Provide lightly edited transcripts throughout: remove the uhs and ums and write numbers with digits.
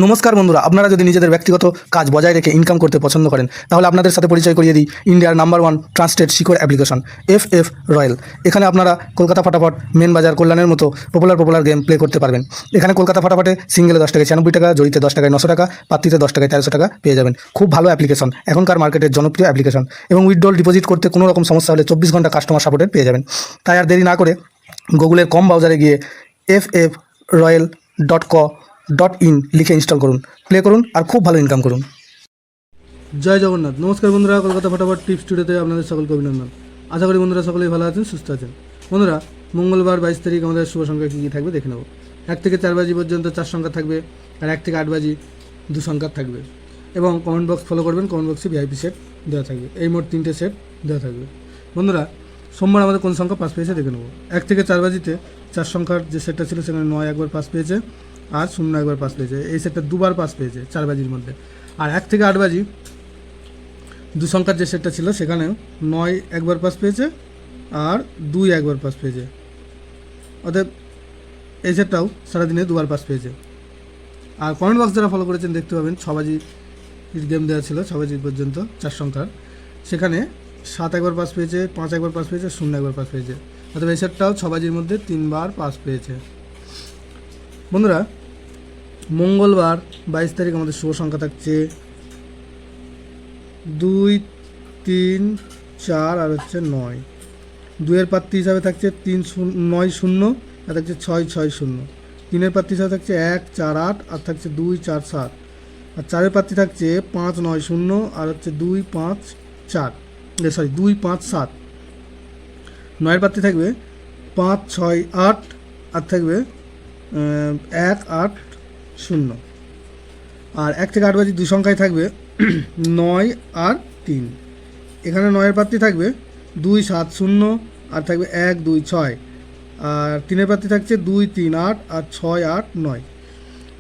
নমস্কার বন্ধুরা, আপনারা যদি নিজেদের ব্যক্তিগত কাজ বজায় রেখে ইনকাম করতে পছন্দ করেন তাহলে আপনাদের সাথে পরিচয় করিয়ে দিই ইন্ডিয়ার number 1 trusted secure application FF royal. এখানে আপনারা কলকাতা ফাটাফাট, মেন বাজার, কল্যাণের মতো পপুলার গেম প্লে করতে পারবেন। এখানে কলকাতা ফাটাফাটে সিঙ্গেলে 10 টাকায় 96 টাকা, জড়িতে 10 টাকায় 900 টাকা, পাত্রিতে 10 টাকায় 1300 টাকা পেয়ে যাবেন। খুব ভালো অ্যাপ্লিকেশন, এখনকার মার্কেটের জনপ্রিয় অ্যাপ্লিকেশন এবং উইথড্রল ডিপোজিট করতে কোনো রকম সমস্যা হলে 24 ঘন্টা কাস্টমার সাপোর্টের পেয়ে যাবেন। তাই আর দেরি না করে গুগলের কম ব্রাউজারে গিয়ে ffroyal.co.in লিখে ইনস্টল করুন, প্লে করুন আর খুব ভালো ইনকাম করুন। জয় জগন্নাথ। নমস্কার বন্ধুরা, কলকাতা ফাটাফাট টিপস স্টুডিওতে আপনাদের সকলকে অভিনন্দন। আশা করি বন্ধুরা সকলেই ভালো আছেন, সুস্থ আছেন। বন্ধুরা, মঙ্গলবার 22 তারিখ আমাদের শুভ সংখ্যা কী কী থাকবে দেখে নেব। 1 থেকে 4 বাজি পর্যন্ত 4 সংখ্যা থাকবে, আর 1 থেকে 8 বাজি 2 সংখ্যা থাকবে। এবং কমেন্ট বক্স ফলো করবেন, কমেন্ট বক্সে VIP সেট দেওয়া থাকবে। এই মোট 3টে সেট দেওয়া থাকবে। বন্ধুরা, সোমবার আমাদের কোন সংখ্যা পাস পেয়েছে দেখে নেব। 1 থেকে 4 বাজিতে 4 সংখ্যার যে সেটটা ছিল সেখানে 9 একবার পাস পেয়েছে আর 0 একবার পাস পেয়েছে। এই সেটটা দুবার পাস পেয়েছে 4 বাজির মধ্যে। আর 1 থেকে 8 বাজি 2 সংখ্যার যে সেটটা ছিল সেখানে 9 একবার পাস পেয়েছে আর 2 একবার পাস পেয়েছে। অতএব এই সেটটাও সারাদিনে 2বার পাস পেয়েছে। আর কমেন্ট বক্স যারা ফলো করেছেন দেখতে পাবেন 6 বাজি গেম দেওয়া ছিল, 6 বাজি পর্যন্ত 4 সংখ্যার, সেখানে 7 একবার পাস পেয়েছে, 5 একবার পাস পেয়েছে, 0 একবার পাস পেয়েছে। অতএব এই সেটটাও 6 বাজির মধ্যে 3বার পাস পেয়েছে। বন্ধুরা, মঙ্গলবার 22 তারিখ আমাদের শুভ সংখ্যা থাকছে 2, 3, 4 আর হচ্ছে 9। 2-এর প্রার্থী হিসাবে থাকছে 9-0 আর থাকছে 6-6-0। 3-এর প্রার্থী হিসাবে থাকছে 1-4-8 আর থাকছে 2-4-7। আর 4-এর প্রার্থী থাকছে 5-9-0 আর হচ্ছে 2-5-4, 2-5-7। 9-এর প্রার্থী থাকবে 5-6-8 আর থাকবে 1-8-0। আর 1 থেকে 8 বাজি 2 সংখ্যায় থাকবে 9 আর 3। এখানে 9-এর প্রার্থী থাকবে 2-7-0 আর থাকবে 1-2-6। আর 3-এর প্রার্থী থাকছে 2-3-8 আর 6-8-9।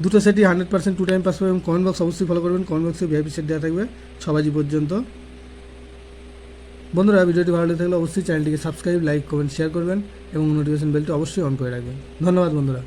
দুটো সেটই 100% 2 টাইম পাস পাবে। এবং কমেন্ট বক্স অবশ্যই ফলো করবেন, কমেন্ট বক্সে VIP সেট দেওয়া থাকবে 6 বাজি পর্যন্ত। বন্ধুরা, ভিডিওটি ভালো লেগে থাকলে অবশ্যই চ্যানেলটিকে সাবস্ক্রাইব, লাইক, কমেন্ট, শেয়ার করবেন এবং নোটিফিকেশন বেলটি অবশ্যই অন করে রাখবেন। ধন্যবাদ বন্ধুরা।